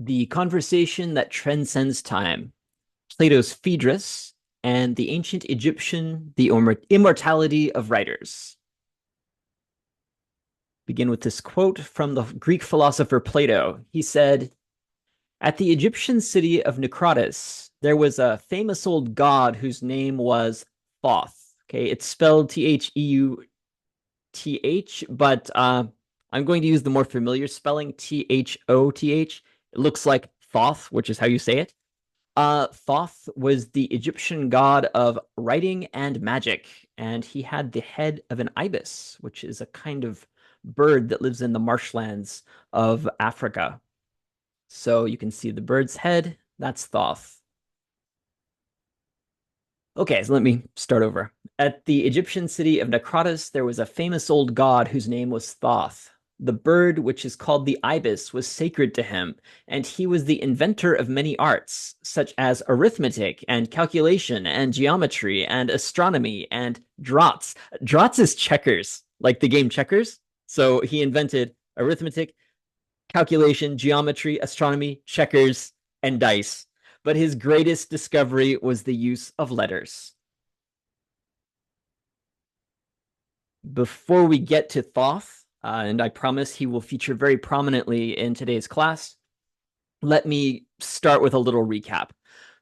The Conversation That Transcends Time, Plato's Phaedrus, and the Ancient Egyptian, the Immortality of Writers. Begin with this quote from the Greek philosopher Plato. He said, "At the Egyptian city of Naucratis, there was a famous old god whose name was Thoth." Okay, it's spelled Theuth, but I'm going to use the more familiar spelling, Thoth. It looks like Thoth, which is how you say it. Thoth was the Egyptian god of writing and magic, and he had the head of an ibis, which is a kind of bird that lives in the marshlands of Africa. So you can see the bird's head. That's Thoth. Okay, so let me start over. At the Egyptian city of Naucratis, there was a famous old god whose name was Thoth. The bird, which is called the ibis, was sacred to him, and he was the inventor of many arts, such as arithmetic and calculation and geometry and astronomy and draughts. Draughts is checkers, like the game checkers. So he invented arithmetic, calculation, geometry, astronomy, checkers, and dice. But his greatest discovery was the use of letters. Before we get to Thoth, and I promise he will feature very prominently in today's class, let me start with a little recap.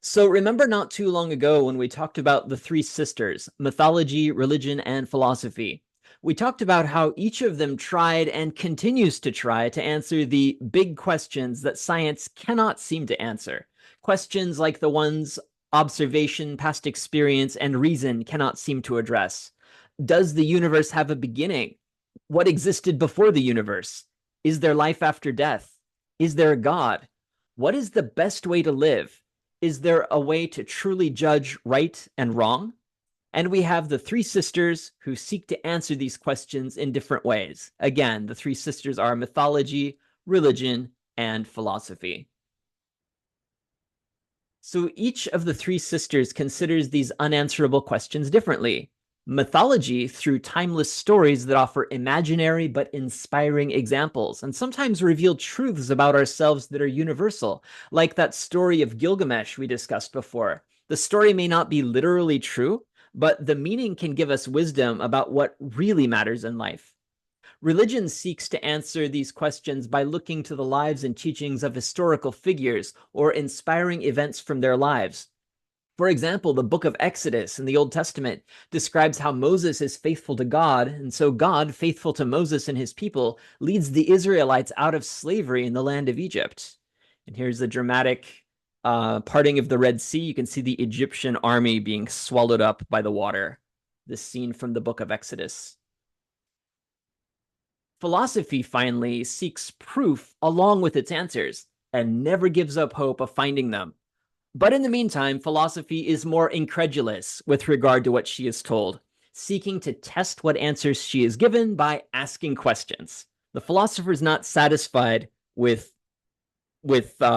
So remember not too long ago when we talked about the three sisters, mythology, religion, and philosophy. We talked about how each of them tried and continues to try to answer the big questions that science cannot seem to answer. Questions like the ones observation, past experience, and reason cannot seem to address. Does the universe have a beginning? What existed before the universe? Is there life after death? Is there a God? What is the best way to live? Is there a way to truly judge right and wrong? And we have the three sisters who seek to answer these questions in different ways. Again, the three sisters are mythology, religion, and philosophy. So each of the three sisters considers these unanswerable questions differently. Mythology through timeless stories that offer imaginary but inspiring examples and sometimes reveal truths about ourselves that are universal, like that story of Gilgamesh we discussed before. The story may not be literally true, but the meaning can give us wisdom about what really matters in life. Religion seeks to answer these questions by looking to the lives and teachings of historical figures or inspiring events from their lives. For example, the book of Exodus in the Old Testament describes how Moses is faithful to God, and so God, faithful to Moses and his people, leads the Israelites out of slavery in the land of Egypt. And here's the dramatic parting of the Red Sea. You can see the Egyptian army being swallowed up by the water. This scene from the book of Exodus. Philosophy, finally, seeks proof along with its answers and never gives up hope of finding them. But in the meantime, philosophy is more incredulous with regard to what she is told, seeking to test what answers she is given by asking questions. The philosopher is not satisfied with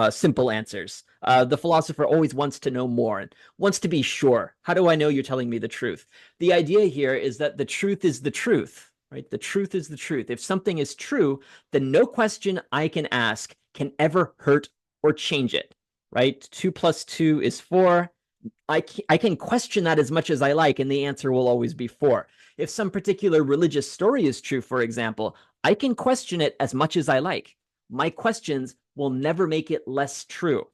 simple answers. The philosopher always wants to know more and wants to be sure. How do I know you're telling me the truth? The idea here is that the truth is the truth, right? The truth is the truth. If something is true, then no question I can ask can ever hurt or change it, right? 2 plus 2 is 4. I can question that as much as I like, and the answer will always be 4. If some particular religious story is true, for example, I can question it as much as I like. My questions will never make it less true,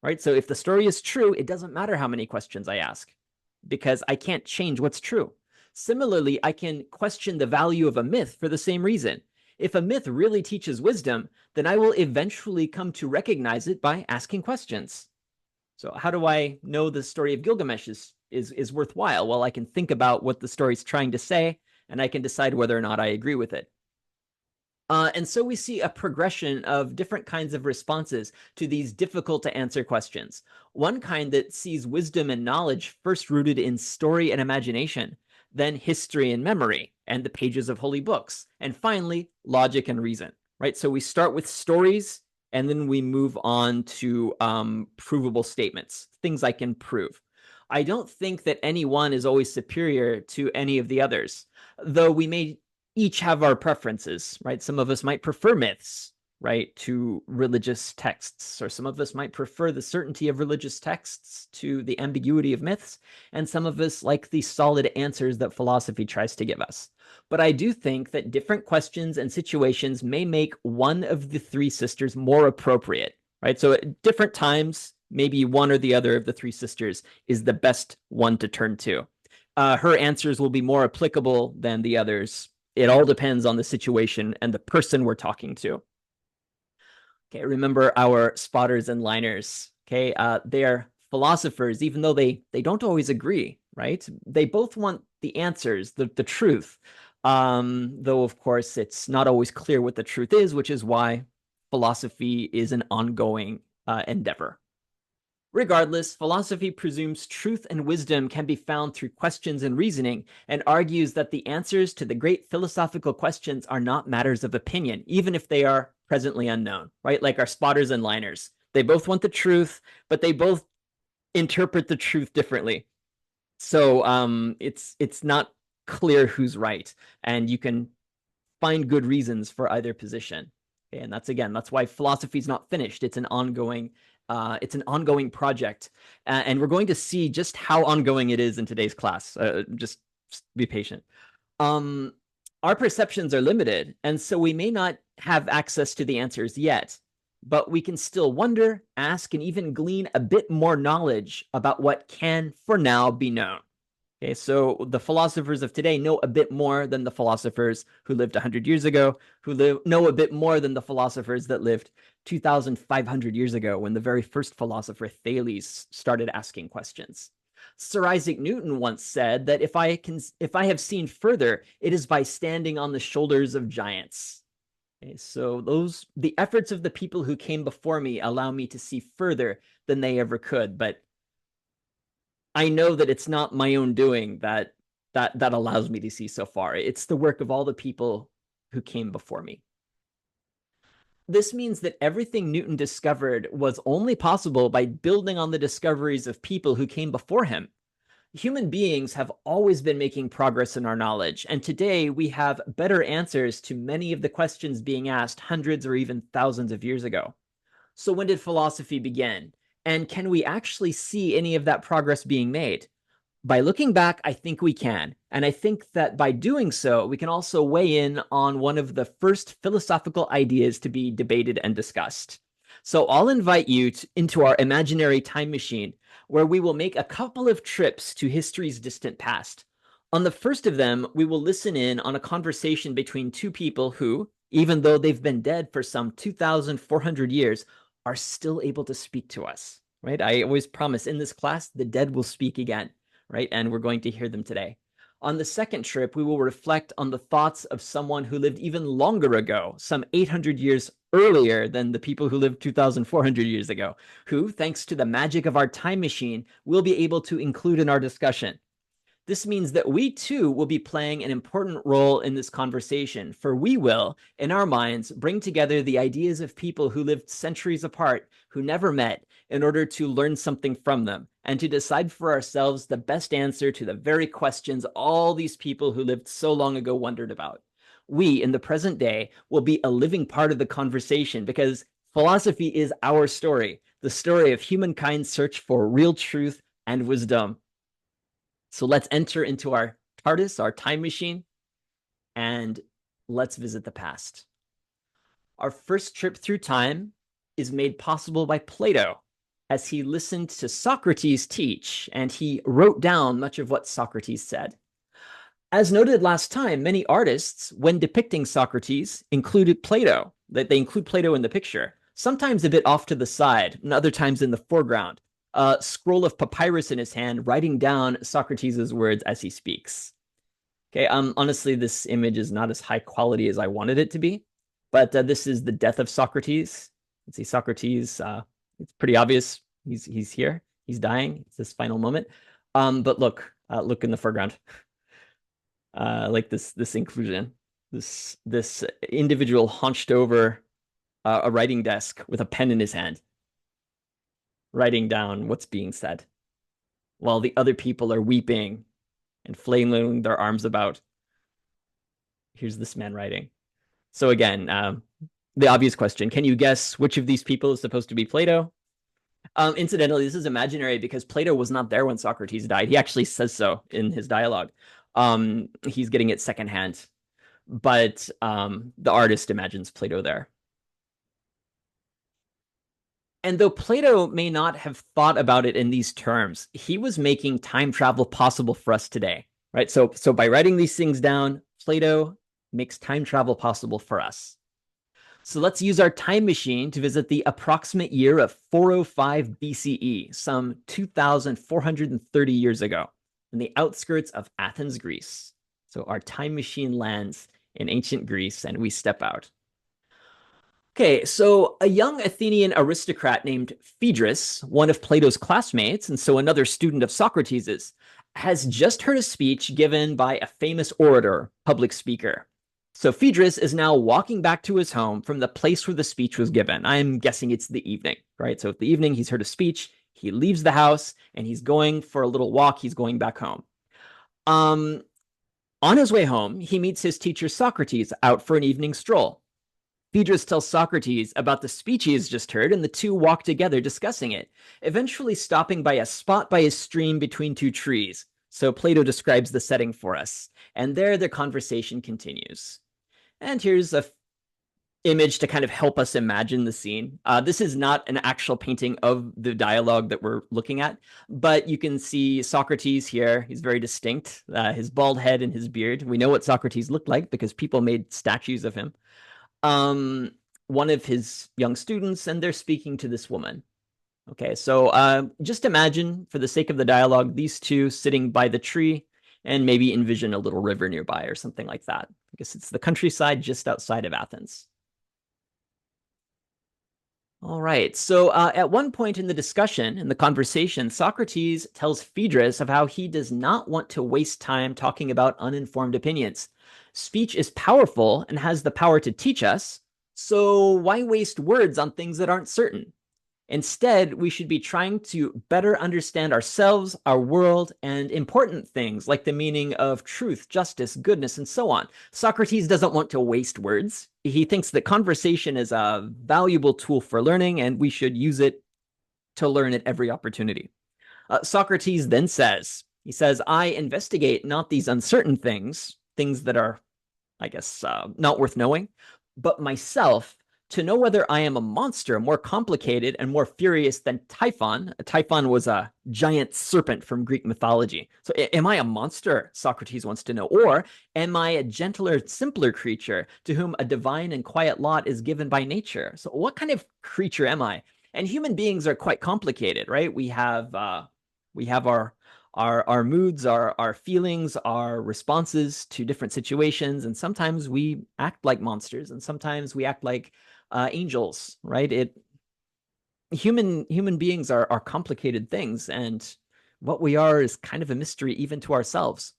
right? So if the story is true, it doesn't matter how many questions I ask because I can't change what's true. Similarly, I can question the value of a myth for the same reason. If a myth really teaches wisdom, then I will eventually come to recognize it by asking questions. So how do I know the story of Gilgamesh is worthwhile? Well, I can think about what the story's trying to say, and I can decide whether or not I agree with it. And so we see a progression of different kinds of responses to these difficult to answer questions. One kind that sees wisdom and knowledge first rooted in story and imagination, then history and memory, and the pages of holy books, and finally, logic and reason, right? So we start with stories, and then we move on to provable statements, things I can prove. I don't think that any one is always superior to any of the others, though we may each have our preferences, right? Some of us might prefer myths, right, to religious texts, or some of us might prefer the certainty of religious texts to the ambiguity of myths, and some of us like the solid answers that philosophy tries to give us. But I do think that different questions and situations may make one of the three sisters more appropriate, right? So at different times, maybe one or the other of the three sisters is the best one to turn to. Her answers will be more applicable than the others. It all depends on the situation and the person we're talking to. Okay, remember our spotters and liners. Okay, they're philosophers, even though they don't always agree, right? They both want the answers, the truth. Though of course it's not always clear what the truth is, which is why philosophy is an ongoing endeavor. Regardless, philosophy presumes truth and wisdom can be found through questions and reasoning, and argues that the answers to the great philosophical questions are not matters of opinion, even if they are presently unknown, right? Like our spotters and liners. They both want the truth, but they both interpret the truth differently. So it's not clear who's right, and you can find good reasons for either position. Okay, and that's why philosophy is not finished. It's an ongoing project, and we're going to see just how ongoing it is in today's class. Just be patient. Um, our perceptions are limited, and so we may not have access to the answers yet, but we can still wonder, ask, and even glean a bit more knowledge about what can, for now, be known. Okay, so the philosophers of today know a bit more than the philosophers who lived 100 years ago, know a bit more than the philosophers that lived 2,500 years ago when the very first philosopher Thales started asking questions. Sir Isaac Newton once said that if I have seen further, it is by standing on the shoulders of giants. Okay, so the efforts of the people who came before me allow me to see further than they ever could, but I know that it's not my own doing that allows me to see so far. It's the work of all the people who came before me. This means that everything Newton discovered was only possible by building on the discoveries of people who came before him. Human beings have always been making progress in our knowledge, and today we have better answers to many of the questions being asked hundreds or even thousands of years ago. So when did philosophy begin? And can we actually see any of that progress being made? By looking back, I think we can. And I think that by doing so, we can also weigh in on one of the first philosophical ideas to be debated and discussed. So I'll invite you into our imaginary time machine, where we will make a couple of trips to history's distant past. On the first of them, we will listen in on a conversation between two people who, even though they've been dead for some 2,400 years, are still able to speak to us, right? I always promise in this class, the dead will speak again, right? And we're going to hear them today. On the second trip, we will reflect on the thoughts of someone who lived even longer ago, some 800 years earlier than the people who lived 2,400 years ago, who, thanks to the magic of our time machine, we'll be able to include in our discussion. This means that we too will be playing an important role in this conversation, for we will, in our minds, bring together the ideas of people who lived centuries apart, who never met, in order to learn something from them, and to decide for ourselves the best answer to the very questions all these people who lived so long ago wondered about. We, in the present day, will be a living part of the conversation because philosophy is our story, the story of humankind's search for real truth and wisdom. So let's enter into our TARDIS, our time machine, and let's visit the past. Our first trip through time is made possible by Plato, as he listened to Socrates teach, and he wrote down much of what Socrates said. As noted last time, many artists, when depicting Socrates, included Plato, that they include Plato in the picture, sometimes a bit off to the side, and other times in the foreground, a scroll of papyrus in his hand, writing down Socrates' words as he speaks. Okay, honestly, this image is not as high quality as I wanted it to be, but this is the death of Socrates. Let's see, Socrates, it's pretty obvious. He's here. He's dying. It's this final moment. But look in the foreground. Like this inclusion, this individual hunched over a writing desk with a pen in his hand, writing down what's being said, while the other people are weeping and flailing their arms about. Here's this man writing. So again, the obvious question. Can you guess which of these people is supposed to be Plato? Incidentally, this is imaginary because Plato was not there when Socrates died. He actually says so in his dialogue. He's getting it secondhand, but the artist imagines Plato there. And though Plato may not have thought about it in these terms, he was making time travel possible for us today, right? So by writing these things down, Plato makes time travel possible for us. So let's use our time machine to visit the approximate year of 405 BCE, some 2,430 years ago, in the outskirts of Athens, Greece. So our time machine lands in ancient Greece and we step out. Okay, so a young Athenian aristocrat named Phaedrus, one of Plato's classmates, and so another student of Socrates's, has just heard a speech given by a famous orator, public speaker. So Phaedrus is now walking back to his home from the place where the speech was given. I'm guessing it's the evening, right? So at the evening, he's heard a speech, he leaves the house, and he's going for a little walk. He's going back home. On his way home, he meets his teacher Socrates out for an evening stroll. Phaedrus tells Socrates about the speech he has just heard, and the two walk together discussing it, eventually stopping by a spot by a stream between two trees. So Plato describes the setting for us, and there their conversation continues. And here's a image to kind of help us imagine the scene. This is not an actual painting of the dialogue that we're looking at, but you can see Socrates here. He's very distinct, his bald head and his beard. We know what Socrates looked like because people made statues of him. One of his young students, and they're speaking to this woman. Okay, so just imagine, for the sake of the dialogue, these two sitting by the tree, and maybe envision a little river nearby or something like that. I guess it's the countryside just outside of Athens. All right, so at one point in the discussion, in the conversation, Socrates tells Phaedrus of how he does not want to waste time talking about uninformed opinions. Speech is powerful and has the power to teach us, so why waste words on things that aren't certain? Instead, we should be trying to better understand ourselves, our world, and important things like the meaning of truth, justice, goodness, and so on. Socrates doesn't want to waste words. He thinks that conversation is a valuable tool for learning, and we should use it to learn at every opportunity. Socrates then says, I investigate not these uncertain things, things that are, I guess, not worth knowing, but myself, to know whether I am a monster more complicated and more furious than Typhon. Typhon was a giant serpent from Greek mythology. So am I a monster, Socrates wants to know, or am I a gentler, simpler creature to whom a divine and quiet lot is given by nature? So what kind of creature am I? And human beings are quite complicated, right? We have our moods, our feelings, our responses to different situations, and sometimes we act like monsters, and sometimes we act like angels, right? Human beings are complicated things, and what we are is kind of a mystery even to ourselves.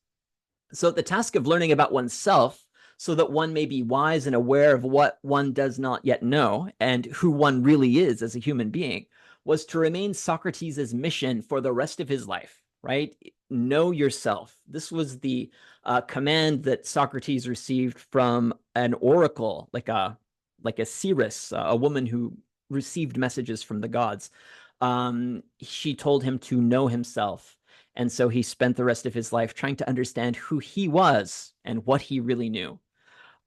So the task of learning about oneself so that one may be wise and aware of what one does not yet know and who one really is as a human being was to remain Socrates' mission for the rest of his life, right? Know yourself. This was the command that Socrates received from an oracle, like a seeress, a woman who received messages from the gods. She told him to know himself. And so he spent the rest of his life trying to understand who he was and what he really knew.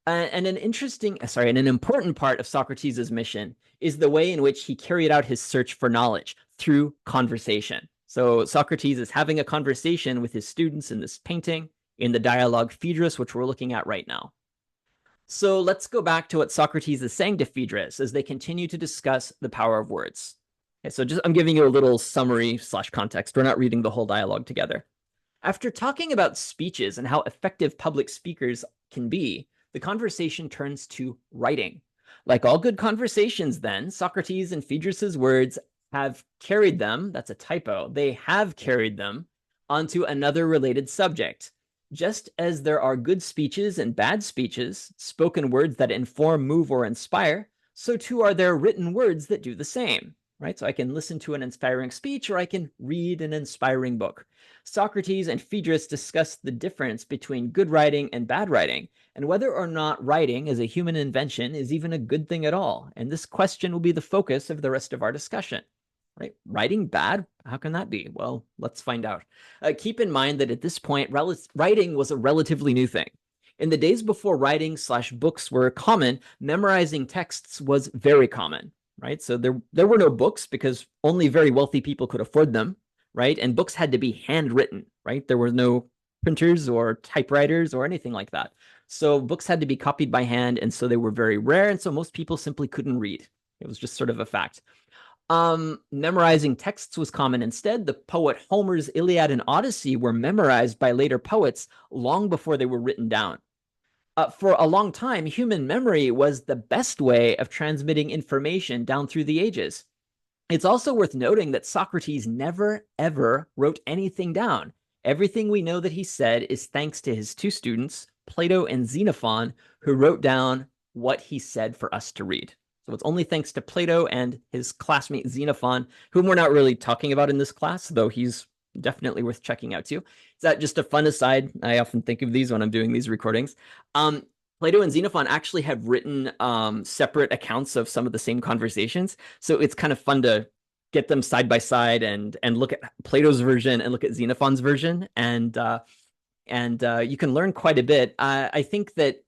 And an important part of Socrates' mission is the way in which he carried out his search for knowledge through conversation. So Socrates is having a conversation with his students in this painting, in the dialogue Phaedrus, which we're looking at right now. So let's go back to what Socrates is saying to Phaedrus as they continue to discuss the power of words. Okay, so I'm giving you a little summary / context. We're not reading the whole dialogue together. After talking about speeches and how effective public speakers can be, the conversation turns to writing. Like all good conversations then, Socrates and Phaedrus' words have carried them, that's a typo, they have carried them onto another related subject. Just as there are good speeches and bad speeches, spoken words that inform, move, or inspire, so too are there written words that do the same. right? So I can listen to an inspiring speech or I can read an inspiring book. Socrates and Phaedrus discuss the difference between good writing and bad writing, and whether or not writing as a human invention is even a good thing at all. And this question will be the focus of the rest of our discussion. Right? Writing bad? How can that be? Well, let's find out. Keep in mind that at this point, writing was a relatively new thing. In the days before writing/books were common, memorizing texts was very common, right? So there were no books because only very wealthy people could afford them, right? And books had to be handwritten, right? There were no printers or typewriters or anything like that. So books had to be copied by hand, and so they were very rare, and so most people simply couldn't read. It was just sort of a fact. Memorizing texts was common instead. The poet Homer's Iliad and Odyssey were memorized by later poets long before they were written down. For a long time, human memory was the best way of transmitting information down through the ages. It's also worth noting that Socrates never, ever wrote anything down. Everything we know that he said is thanks to his two students, Plato and Xenophon, who wrote down what he said for us to read. So it's only thanks to Plato and his classmate Xenophon, whom we're not really talking about in this class, though he's definitely worth checking out too. Is that just a fun aside? I often think of these when I'm doing these recordings. Plato and Xenophon actually have written separate accounts of some of the same conversations. So it's kind of fun to get them side by side and look at Plato's version and look at Xenophon's version. And you can learn quite a bit. I think that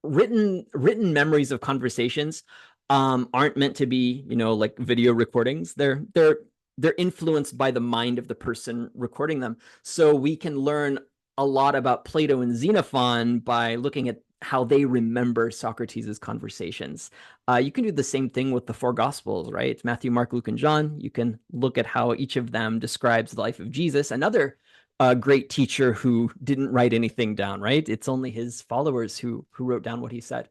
written memories of conversations aren't meant to be, like video recordings. They're influenced by the mind of the person recording them. So we can learn a lot about Plato and Xenophon by looking at how they remember Socrates' conversations. You can do the same thing with the four Gospels, right? It's Matthew, Mark, Luke, and John. You can look at how each of them describes the life of Jesus. Another great teacher who didn't write anything down, right? It's only his followers who wrote down what he said.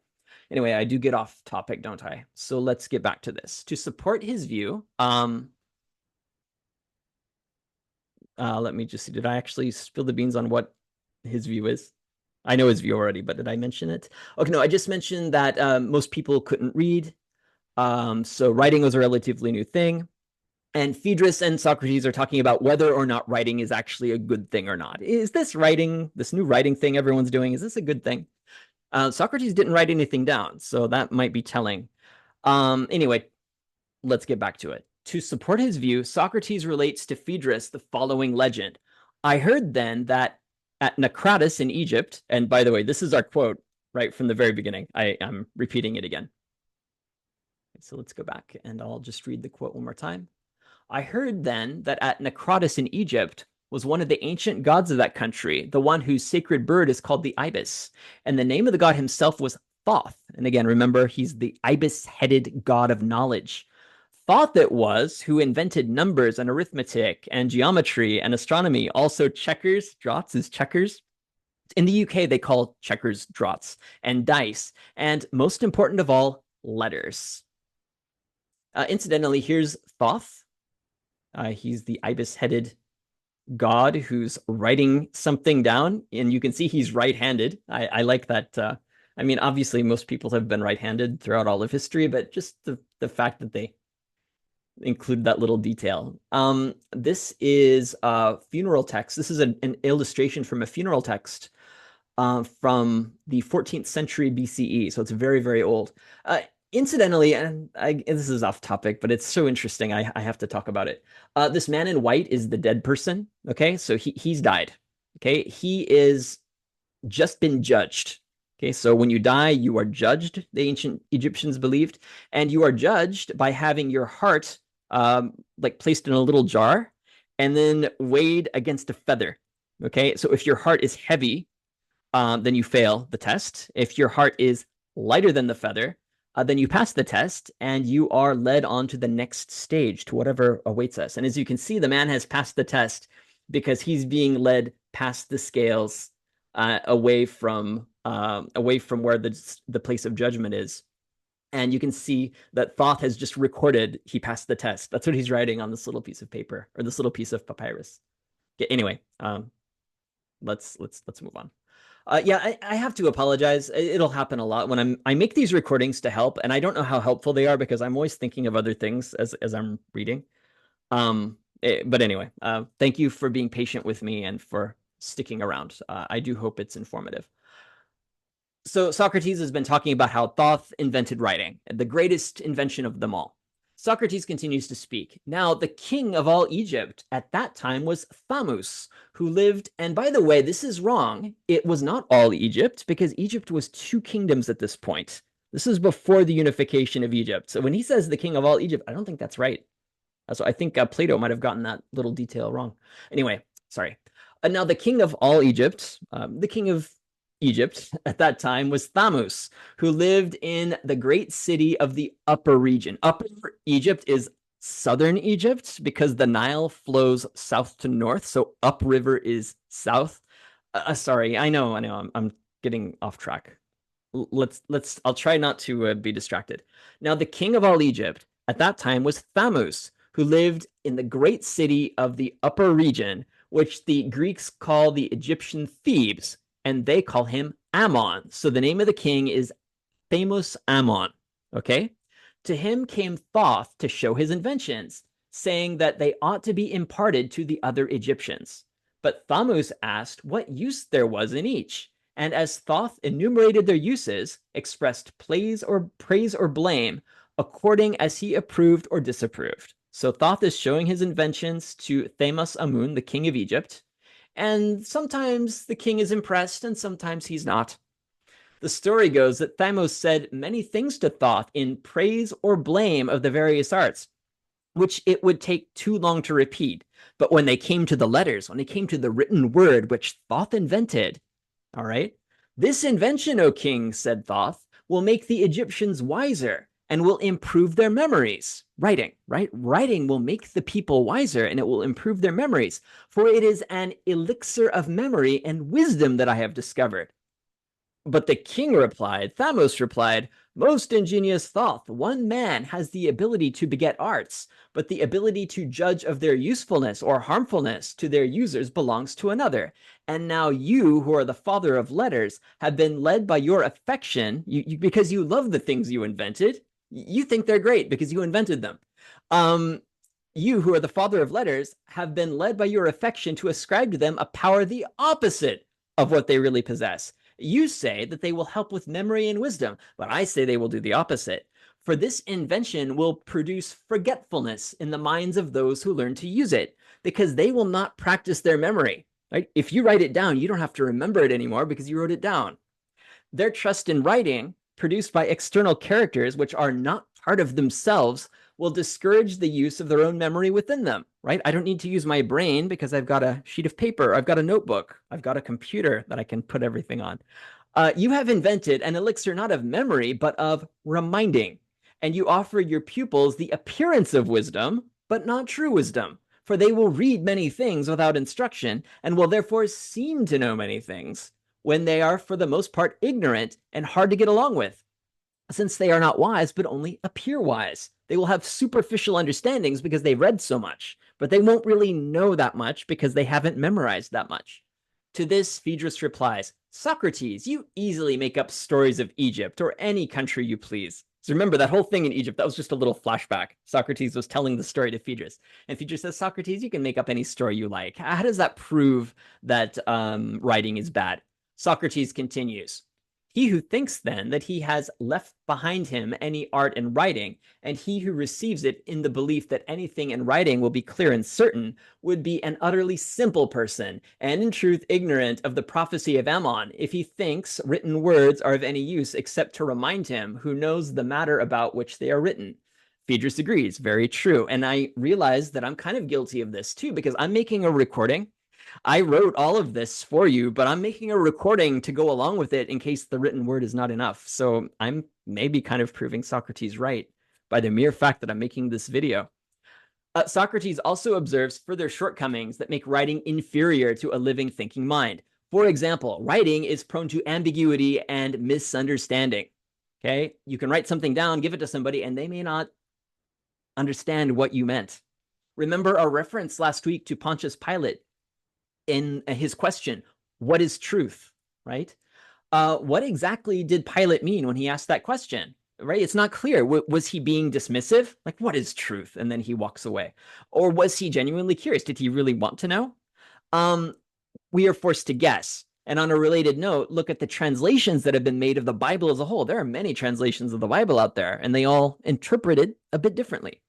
Anyway, I do get off topic, don't I? So let's get back to this. To support his view, let me just see. Did I actually spill the beans on what his view is? I know his view already, but did I mention it? Okay, no, I just mentioned that most people couldn't read. So writing was a relatively new thing. And Phaedrus and Socrates are talking about whether or not writing is actually a good thing or not. Is this new writing thing everyone's doing, is this a good thing? Socrates didn't write anything down, so that might be telling. Anyway, let's get back to it. To support his view, Socrates relates to Phaedrus the following legend. I heard then that at Naucratis in Egypt, and by the way, this is our quote right from the very beginning. I'm repeating it again. So let's go back and I'll just read the quote one more time. I heard then that at Naucratis in Egypt was one of the ancient gods of that country, the one whose sacred bird is called the ibis. And the name of the god himself was Thoth. And again, remember, he's the ibis-headed god of knowledge. Thoth it was who invented numbers and arithmetic and geometry and astronomy. Also checkers, draughts is checkers. In the UK, they call checkers draughts, and dice. And most important of all, letters. Incidentally, here's Thoth. He's the ibis-headed god who's writing something down, and you can see he's right-handed. I like that. I mean, obviously, most people have been right-handed throughout all of history, but just the fact that they include that little detail. This is a funeral text. This is an illustration from a funeral text from the 14th century BCE, so it's very, very old. Incidentally, and this is off topic, but it's so interesting, I have to talk about it. This man in white is the dead person, okay? So he's died, okay? He is just been judged, okay? So when you die, you are judged, the ancient Egyptians believed, and you are judged by having your heart like placed in a little jar and then weighed against a feather, okay? So if your heart is heavy, then you fail the test. If your heart is lighter than the feather, then you pass the test and you are led on to the next stage, to whatever awaits us. And as you can see, the man has passed the test because he's being led past the scales, away from where the place of judgment is. And you can see that Thoth has just recorded he passed the test. That's what he's writing on this little piece of paper, or this little piece of papyrus. Okay, anyway, let's move on. Yeah, I have to apologize. It'll happen a lot when I make these recordings to help, and I don't know how helpful they are because I'm always thinking of other things as I'm reading. But anyway, thank you for being patient with me and for sticking around. I do hope it's informative. So Socrates has been talking about how Thoth invented writing, the greatest invention of them all. Socrates continues to speak. Now, the king of all Egypt at that time was Thamus, who lived, and by the way, this is wrong. It was not all Egypt, because Egypt was two kingdoms at this point. This is before the unification of Egypt. So when he says the king of all Egypt, I don't think that's right. So I think Plato might have gotten that little detail wrong. Anyway, sorry. Now, the king of all Egypt, the king of Egypt at that time was Thamus, who lived in the great city of the upper region. Upper Egypt is southern Egypt because the Nile flows south to north. So upriver is south. Sorry, I know, I'm getting off track. I'll try not to be distracted. Now, the king of all Egypt at that time was Thamus, who lived in the great city of the upper region, which the Greeks call the Egyptian Thebes, and they call him Ammon. So the name of the king is Thamus Ammon. Okay? To him came Thoth to show his inventions, saying that they ought to be imparted to the other Egyptians. But Thamus asked what use there was in each, and as Thoth enumerated their uses, expressed praise or blame according as he approved or disapproved. So Thoth is showing his inventions to Thamus Amun, the king of Egypt, and sometimes the king is impressed and sometimes he's not. The story goes that Thymos said many things to Thoth in praise or blame of the various arts, which it would take too long to repeat. But when they came to the letters, when they came to the written word which Thoth invented, all right, this invention, O king, said Thoth, will make the Egyptians wiser and will improve their memories. Writing, right? Writing will make the people wiser and it will improve their memories, for it is an elixir of memory and wisdom that I have discovered. But the king replied, Thamos replied, most ingenious Thoth, one man has the ability to beget arts, but the ability to judge of their usefulness or harmfulness to their users belongs to another. And now you, who are the father of letters, have been led by your affection, because you love the things you invented. You think they're great because you invented them. You, who are the father of letters, have been led by your affection to ascribe to them a power the opposite of what they really possess. You say that they will help with memory and wisdom, but I say they will do the opposite. For this invention will produce forgetfulness in the minds of those who learn to use it, because they will not practice their memory. Right? If you write it down, you don't have to remember it anymore because you wrote it down. Their trust in writing, produced by external characters which are not part of themselves, will discourage the use of their own memory within them, right? I don't need to use my brain because I've got a sheet of paper, I've got a notebook, I've got a computer that I can put everything on. You have invented an elixir not of memory, but of reminding, and you offer your pupils the appearance of wisdom, but not true wisdom, for they will read many things without instruction, and will therefore seem to know many things, when they are for the most part ignorant and hard to get along with, since they are not wise, but only appear wise. They will have superficial understandings because they read so much, but they won't really know that much because they haven't memorized that much. To this, Phaedrus replies, Socrates, you easily make up stories of Egypt or any country you please. So remember that whole thing in Egypt, that was just a little flashback. Socrates was telling the story to Phaedrus. And Phaedrus says, Socrates, you can make up any story you like. How does that prove that writing is bad? Socrates continues, he who thinks then that he has left behind him any art in writing, and he who receives it in the belief that anything in writing will be clear and certain, would be an utterly simple person, and in truth ignorant of the prophecy of Ammon, if he thinks written words are of any use except to remind him who knows the matter about which they are written. Phaedrus agrees, very true. And I realize that I'm kind of guilty of this too, because I'm making a recording. I wrote all of this for you, but I'm making a recording to go along with it in case the written word is not enough. So I'm maybe kind of proving Socrates right by the mere fact that I'm making this video. Socrates also observes further shortcomings that make writing inferior to a living thinking mind. For example, writing is prone to ambiguity and misunderstanding. Okay, you can write something down, give it to somebody, and they may not understand what you meant. Remember our reference last week to Pontius Pilate in his question, what is truth? right? What exactly did Pilate mean when he asked that question? Right? It's not clear. Was he being dismissive? Like, what is truth? And then he walks away. Or was he genuinely curious? Did he really want to know? Um, we are forced to guess. And on a related note, look at the translations that have been made of the Bible as a whole. There are many translations of the Bible out there, and they all interpret it a bit differently.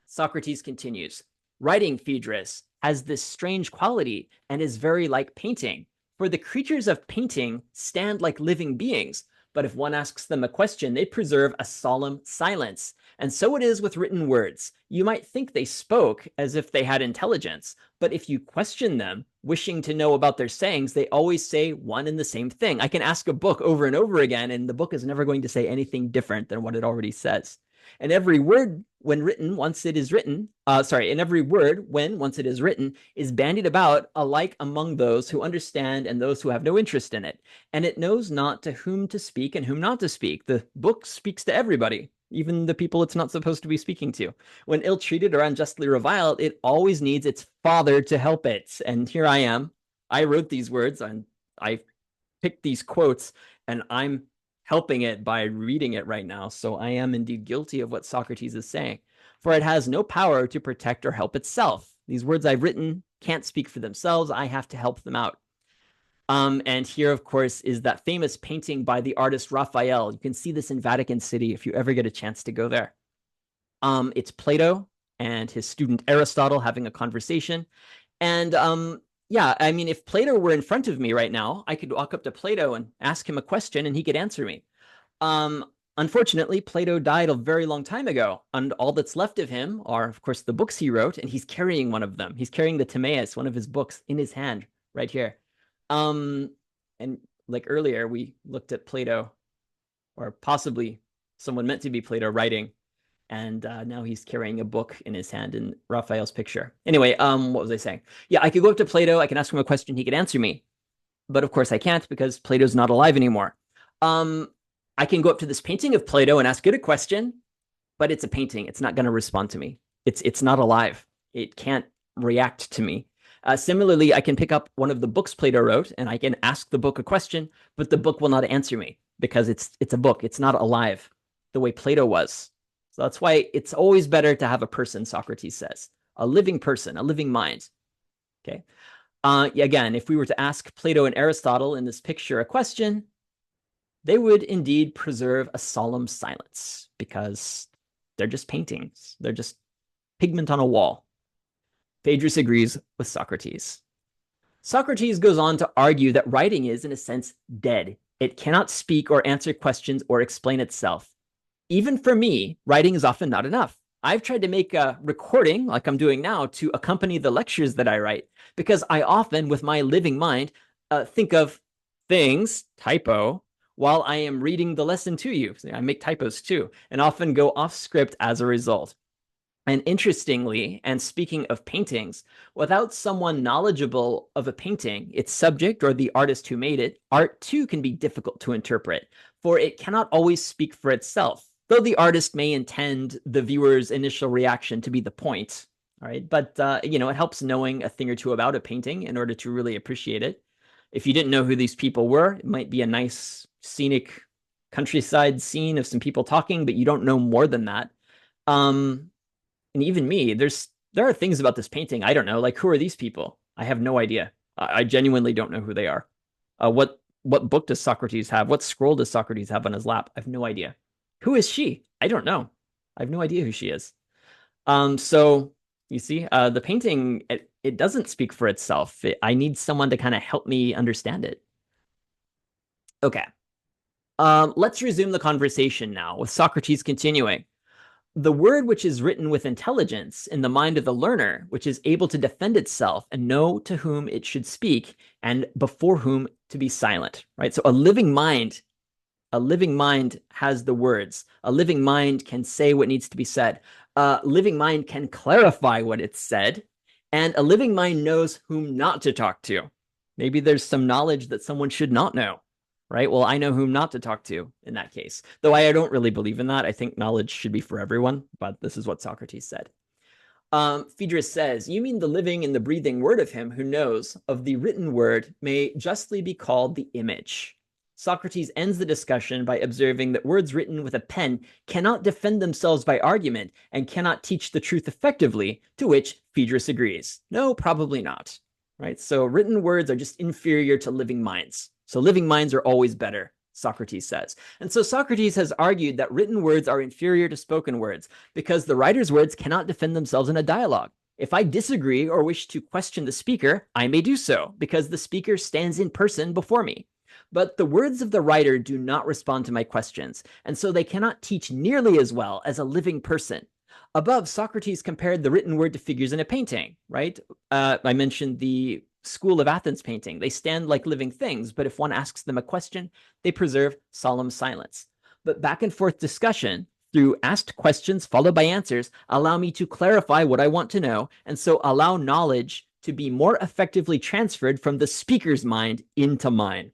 Socrates continues, writing, Phaedrus, has this strange quality and is very like painting. For the creatures of painting stand like living beings, but if one asks them a question, they preserve a solemn silence. And so it is with written words. You might think they spoke as if they had intelligence, but if you question them, wishing to know about their sayings, they always say one and the same thing. I can ask a book over and over again, and the book is never going to say anything different than what it already says. And every word, when written, once it is written, and every word, when once it is written, is bandied about alike among those who understand and those who have no interest in it. And it knows not to whom to speak and whom not to speak. The book speaks to everybody, even the people it's not supposed to be speaking to. When ill-treated or unjustly reviled, it always needs its father to help it. And here I am. I wrote these words, and I picked these quotes, and I'm helping it by reading it right now. So I am indeed guilty of what Socrates is saying. For it has no power to protect or help itself. These words I've written can't speak for themselves. I have to help them out. And here, of course, is that famous painting by the artist Raphael. You can see this in Vatican City if you ever get a chance to go there. It's Plato and his student Aristotle having a conversation. And yeah, I mean, if Plato were in front of me right now, I could walk up to Plato and ask him a question and he could answer me. Unfortunately, Plato died a very long time ago, and all that's left of him are, of course, the books he wrote, and he's carrying one of them. He's carrying the Timaeus, one of his books, in his hand right here. And like earlier, we looked at Plato, or possibly someone meant to be Plato writing, and now he's carrying a book in his hand in Raphael's picture. Anyway, what was I saying? Yeah, I could go up to Plato, I can ask him a question, he could answer me. But of course I can't because Plato's not alive anymore. I can go up to this painting of Plato and ask it a question, but it's a painting. It's not going to respond to me. It's not alive. It can't react to me. Similarly, I can pick up one of the books Plato wrote and I can ask the book a question, but the book will not answer me because it's a book. It's not alive the way Plato was. So that's why it's always better to have a person, Socrates says, a living person, a living mind. Okay. Again, if we were to ask Plato and Aristotle in this picture a question, they would indeed preserve a solemn silence because they're just paintings. They're just pigment on a wall. Phaedrus agrees with Socrates. Socrates goes on to argue that writing is, in a sense, dead. It cannot speak or answer questions or explain itself. Even for me, writing is often not enough. I've tried to make a recording, like I'm doing now, to accompany the lectures that I write, because I often, with my living mind, think of things, typo, while I am reading the lesson to you. I make typos too, and often go off script as a result. And interestingly, and speaking of paintings, without someone knowledgeable of a painting, its subject or the artist who made it, art too can be difficult to interpret, for it cannot always speak for itself, though the artist may intend the viewer's initial reaction to be the point. All right, but it helps knowing a thing or two about a painting in order to really appreciate it. If you didn't know who these people were, it might be a nice scenic countryside scene of some people talking, but you don't know more than that. And even me, there are things about this painting I don't know. Like, who are these people? I have no idea. I genuinely don't know who they are. What book does Socrates have? What scroll does Socrates have on his lap? I have no idea. Who is she? I don't know. I have no idea who she is. So you see, the painting, it doesn't speak for itself. I need someone to kind of help me understand it. Okay. Let's resume the conversation now with Socrates continuing. The word which is written with intelligence in the mind of the learner, which is able to defend itself and know to whom it should speak and before whom to be silent, right? So a living mind has the words. A living mind can say what needs to be said. A living mind can clarify what it's said, and a living mind knows whom not to talk to. Maybe there's some knowledge that someone should not know. Right? Well, I know whom not to talk to in that case. Though I don't really believe in that. I think knowledge should be for everyone, but this is what Socrates said. Phaedrus says, "You mean the living and the breathing word of him who knows of the written word may justly be called the image." Socrates ends the discussion by observing that words written with a pen cannot defend themselves by argument and cannot teach the truth effectively, to which Phaedrus agrees. No, probably not. Right? So written words are just inferior to living minds. So living minds are always better, Socrates says. And so Socrates has argued that written words are inferior to spoken words because the writer's words cannot defend themselves in a dialogue. If I disagree or wish to question the speaker, I may do so because the speaker stands in person before me. But the words of the writer do not respond to my questions, and so they cannot teach nearly as well as a living person. Above, Socrates compared the written word to figures in a painting, right? I mentioned the School of Athens painting. They stand like living things, but if one asks them a question, they preserve solemn silence. But back and forth discussion through asked questions followed by answers allow me to clarify what I want to know, and so allow knowledge to be more effectively transferred from the speaker's mind into mine.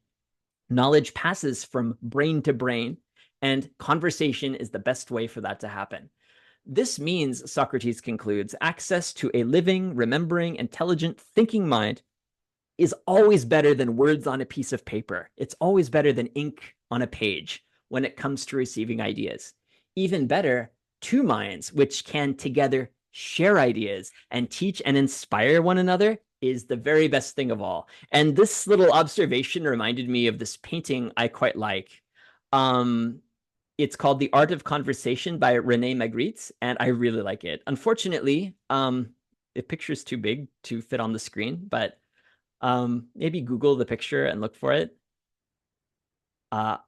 Knowledge passes from brain to brain, and conversation is the best way for that to happen. This means, Socrates concludes, access to a living, remembering, intelligent, thinking mind is always better than words on a piece of paper. It's always better than ink on a page when it comes to receiving ideas. Even better, two minds which can together share ideas and teach and inspire one another is the very best thing of all. And this little observation reminded me of this painting I quite like. It's called The Art of Conversation by Rene Magritte, and I really like it. Unfortunately, the picture's too big to fit on the screen, but maybe Google the picture and look for it. I'm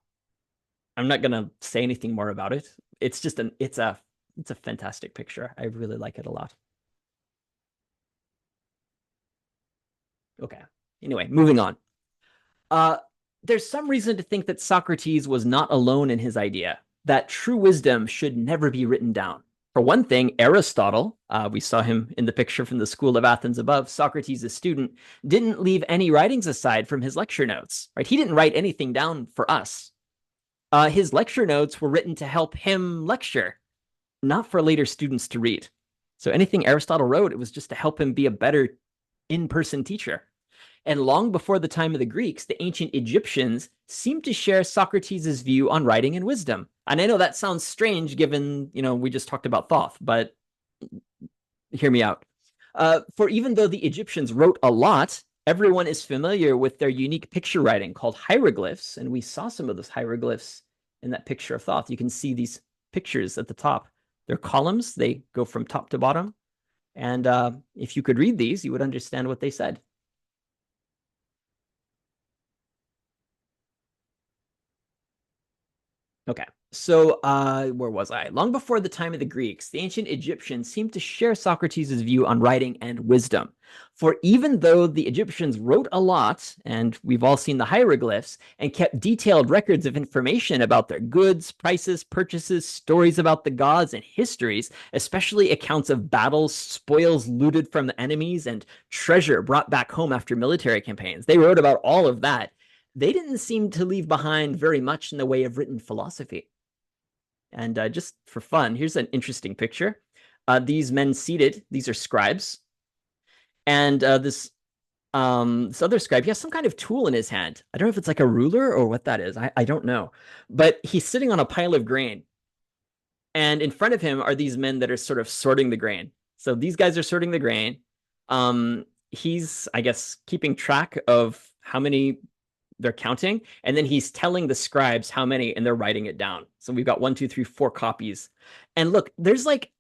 not gonna say anything more about it. It's just it's a fantastic picture. I really like it a lot. Okay. Anyway, moving on. Uh, there's some reason to think that Socrates was not alone in his idea that true wisdom should never be written down. For one thing, Aristotle, we saw him in the picture from the School of Athens above, Socrates' student, didn't leave any writings aside from his lecture notes, right? He didn't write anything down for us. His lecture notes were written to help him lecture, not for later students to read. So anything Aristotle wrote, it was just to help him be a better in-person teacher. And long before the time of the Greeks, the ancient Egyptians seemed to share Socrates' view on writing and wisdom. And I know that sounds strange given, we just talked about Thoth, but hear me out. For even though the Egyptians wrote a lot, everyone is familiar with their unique picture writing called hieroglyphs. And we saw some of those hieroglyphs in that picture of Thoth. You can see these pictures at the top. They're columns. They go from top to bottom. And if you could read these, you would understand what they said. Okay, so where was I? Long before the time of the Greeks, the ancient Egyptians seemed to share Socrates' view on writing and wisdom. For even though the Egyptians wrote a lot, and we've all seen the hieroglyphs, and kept detailed records of information about their goods, prices, purchases, stories about the gods, and histories, especially accounts of battles, spoils looted from the enemies, and treasure brought back home after military campaigns, they wrote about all of that. They didn't seem to leave behind very much in the way of written philosophy. And just for fun, here's an interesting picture. These men seated, these are scribes. And this other scribe, he has some kind of tool in his hand. I don't know if it's like a ruler or what that is. I don't know. But he's sitting on a pile of grain. And in front of him are these men that are sort of sorting the grain. So these guys are sorting the grain. He's, I guess, keeping track of how many they're counting, and then he's telling the scribes how many, and they're writing it down. So we've got 1, 2, 3, 4 copies. And look, there's like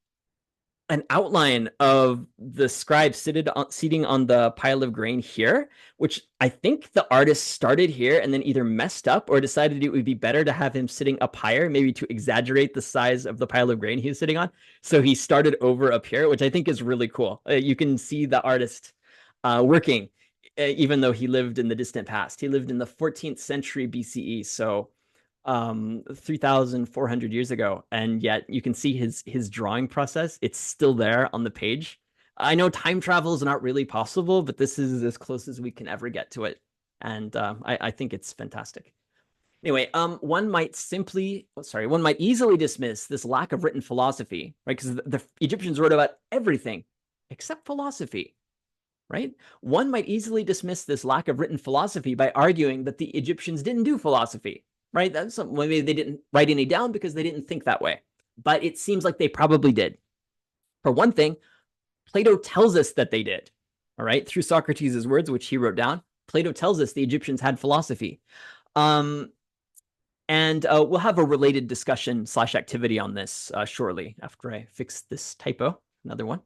an outline of the scribe seating on the pile of grain here, which I think the artist started here and then either messed up or decided it would be better to have him sitting up higher, maybe to exaggerate the size of the pile of grain he was sitting on. So he started over up here, which I think is really cool. You can see the artist working, even though he lived in the distant past. He lived in the 14th century BCE, so 3,400 years ago, and yet you can see his drawing process. It's still there on the page. I know time travel is not really possible, but this is as close as we can ever get to it, and I think it's fantastic. Anyway, one might easily dismiss this lack of written philosophy, right? Because the Egyptians wrote about everything, except philosophy, right? One might easily dismiss this lack of written philosophy by arguing that the Egyptians didn't do philosophy, right? That's something, maybe they didn't write any down because they didn't think that way. But it seems like they probably did. For one thing, Plato tells us that they did, all right? Through Socrates' words, which he wrote down, Plato tells us the Egyptians had philosophy. And we'll have a related discussion / activity on this shortly after I fix this typo, another one.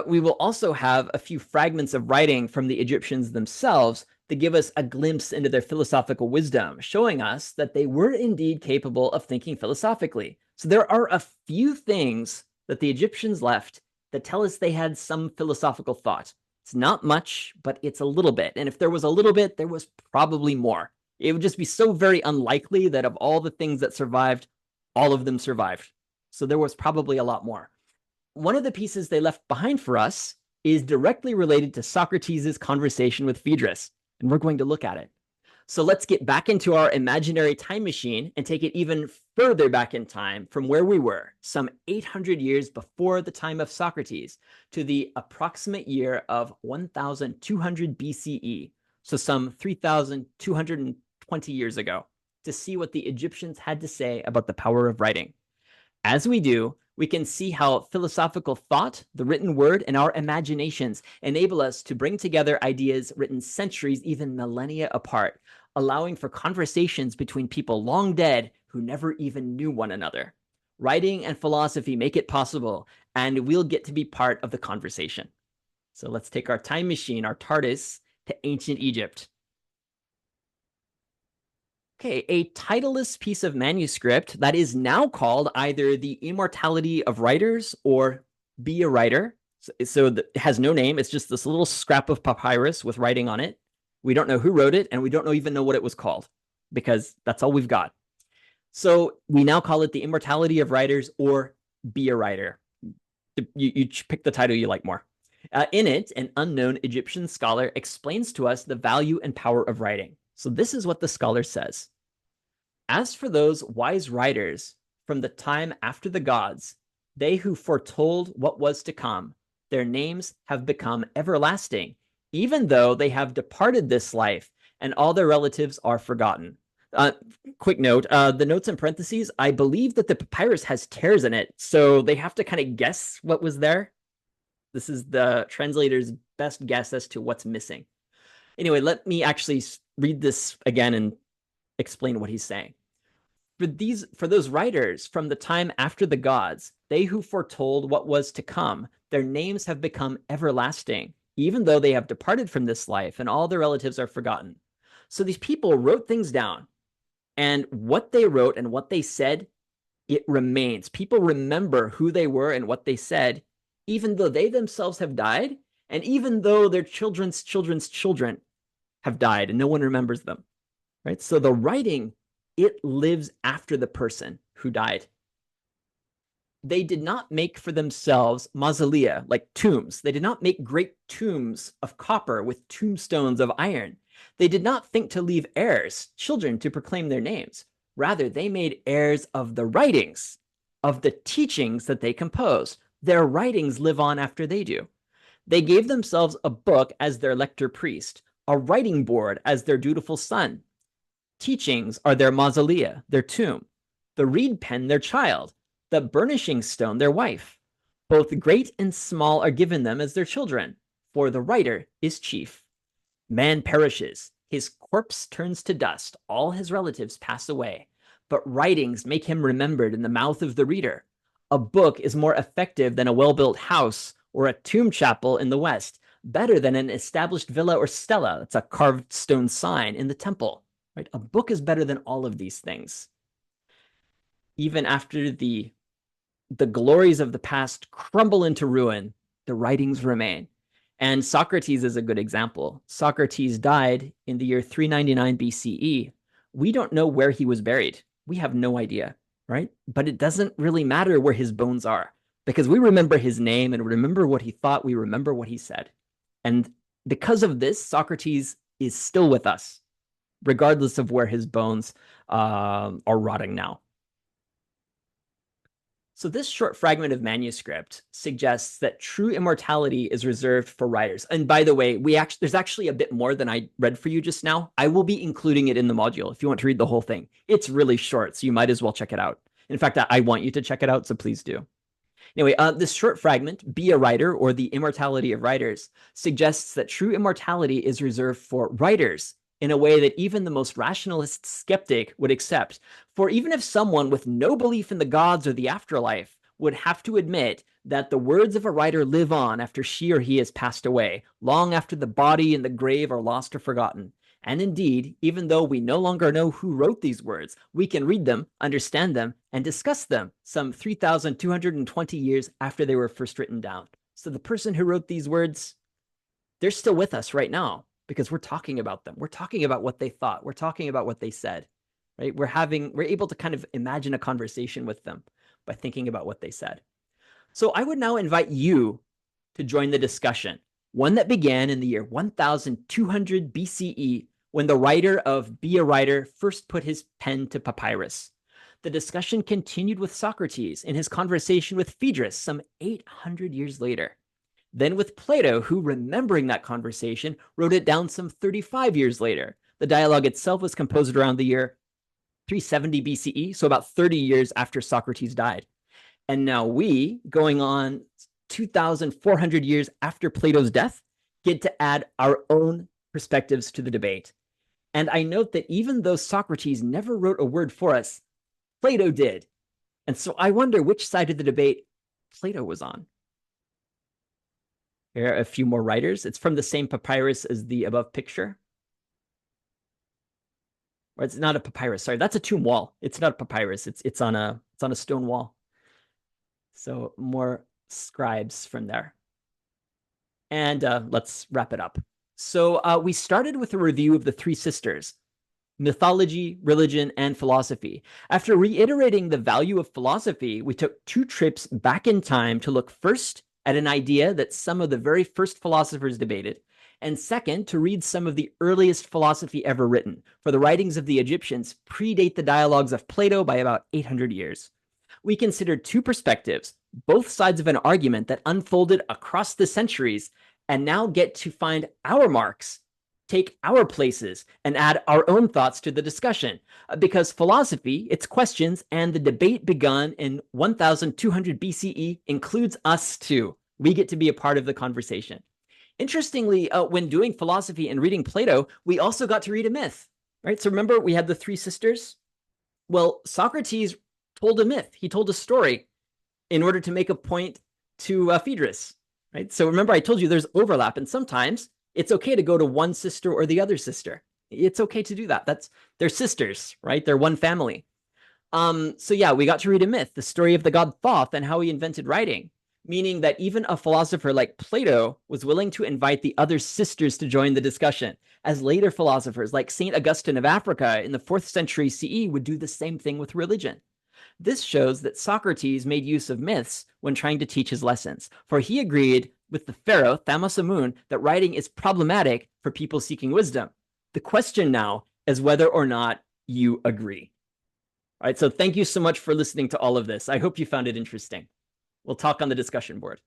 We will also have a few fragments of writing from the Egyptians themselves that give us a glimpse into their philosophical wisdom, showing us that they were indeed capable of thinking philosophically. So there are a few things that the Egyptians left that tell us they had some philosophical thought. It's not much, but it's a little bit. And if there was a little bit, there was probably more. It would just be so very unlikely that of all the things that survived, all of them survived. So there was probably a lot more. One of the pieces they left behind for us is directly related to Socrates' conversation with Phaedrus, and we're going to look at it. So let's get back into our imaginary time machine and take it even further back in time from where we were, some 800 years before the time of Socrates, to the approximate year of 1200 BCE, so some 3,220 years ago, to see what the Egyptians had to say about the power of writing. As we do, we can see how philosophical thought, the written word, and our imaginations enable us to bring together ideas written centuries, even millennia apart, allowing for conversations between people long dead who never even knew one another. Writing and philosophy make it possible, and we'll get to be part of the conversation. So let's take our time machine, our TARDIS, to ancient Egypt. Okay, a titleless piece of manuscript that is now called either the Immortality of Writers or Be a Writer. So it has no name. It's just this little scrap of papyrus with writing on it. We don't know who wrote it, and we don't even know what it was called because that's all we've got. So we now call it the Immortality of Writers or Be a Writer. You pick the title you like more. In it, an unknown Egyptian scholar explains to us the value and power of writing. So this is what the scholar says. As for those wise writers from the time after the gods, they who foretold what was to come, their names have become everlasting, even though they have departed this life and all their relatives are forgotten. Quick note, the notes in parentheses, I believe that the papyrus has tears in it, so they have to kind of guess what was there. This is the translator's best guess as to what's missing. Anyway, let me actually read this again and explain what he's saying. For those writers from the time after the gods, they who foretold what was to come, their names have become everlasting, even though they have departed from this life and all their relatives are forgotten. So these people wrote things down, and what they wrote and what they said, it remains. People remember who they were and what they said, even though they themselves have died, and even though their children's children's children have died and no one remembers them, right? So the writing, it lives after the person who died. They did not make for themselves mausolea, like tombs. They did not make great tombs of copper with tombstones of iron. They did not think to leave heirs, children to proclaim their names. Rather, they made heirs of the writings, of the teachings that they composed. Their writings live on after they do. They gave themselves a book as their lector priest, a writing board as their dutiful son. Teachings are their mausolea, their tomb, the reed pen their child, the burnishing stone their wife. Both great and small are given them as their children, for the writer is chief. Man perishes, his corpse turns to dust, all his relatives pass away, but writings make him remembered in the mouth of the reader. A book is more effective than a well-built house or a tomb chapel in the West, better than an established villa or stela, that's a carved stone sign in the temple. Right? A book is better than all of these things. Even after the glories of the past crumble into ruin, the writings remain. And Socrates is a good example. Socrates died in the year 399 BCE. We don't know where he was buried. We have no idea, right? But it doesn't really matter where his bones are because we remember his name and remember what he thought. We remember what he said. And because of this, Socrates is still with us, regardless of where his bones are rotting now. So this short fragment of manuscript suggests that true immortality is reserved for writers. And by the way, there's actually a bit more than I read for you just now. I will be including it in the module if you want to read the whole thing. It's really short, so you might as well check it out. In fact, I want you to check it out, so please do. Anyway, this short fragment, Be a Writer, or The Immortality of Writers, suggests that true immortality is reserved for writers in a way that even the most rationalist skeptic would accept. For even if someone with no belief in the gods or the afterlife would have to admit that the words of a writer live on after she or he has passed away, long after the body and the grave are lost or forgotten. And indeed, even though we no longer know who wrote these words, we can read them, understand them, and discuss them some 3,220 years after they were first written down. So the person who wrote these words, they're still with us right now because we're talking about them. We're talking about what they thought. We're talking about what they said, right? We're able to kind of imagine a conversation with them by thinking about what they said. So I would now invite you to join the discussion, one that began in the year 1200 BCE, when the writer of Be a Writer first put his pen to papyrus. The discussion continued with Socrates in his conversation with Phaedrus some 800 years later. Then with Plato, who, remembering that conversation, wrote it down some 35 years later. The dialogue itself was composed around the year 370 BCE, so about 30 years after Socrates died. And now we, going on 2,400 years after Plato's death, get to add our own perspectives to the debate. And I note that even though Socrates never wrote a word for us, Plato did. And so I wonder which side of the debate Plato was on. Here are a few more writers. It's from the same papyrus as the above picture. Or it's not a papyrus, sorry, that's a tomb wall. It's not a papyrus, it's on a stone wall. So more scribes from there. And let's wrap it up. So we started with a review of the three sisters: mythology, religion, and philosophy. After reiterating the value of philosophy, we took 2 trips back in time to look first at an idea that some of the very first philosophers debated, and second, to read some of the earliest philosophy ever written, for the writings of the Egyptians predate the dialogues of Plato by about 800 years. We considered 2 perspectives, both sides of an argument that unfolded across the centuries, and now get to find our marks, take our places, and add our own thoughts to the discussion. Because philosophy, its questions, and the debate begun in 1200 BCE includes us too. We get to be a part of the conversation. Interestingly, when doing philosophy and reading Plato, we also got to read a myth, right? So remember, we had the 3 sisters? Well, Socrates told a myth. He told a story in order to make a point to Phaedrus, right? So remember, I told you there's overlap, and sometimes it's okay to go to one sister or the other sister. It's okay to do that. They're sisters, right? They're one family. So yeah, we got to read a myth, the story of the god Thoth and how he invented writing, meaning that even a philosopher like Plato was willing to invite the other sisters to join the discussion, as later philosophers like St. Augustine of Africa in the 4th century CE would do the same thing with religion. This shows that Socrates made use of myths when trying to teach his lessons, for he agreed with the pharaoh, Thamasamun, that writing is problematic for people seeking wisdom. The question now is whether or not you agree. All right, so thank you so much for listening to all of this. I hope you found it interesting. We'll talk on the discussion board.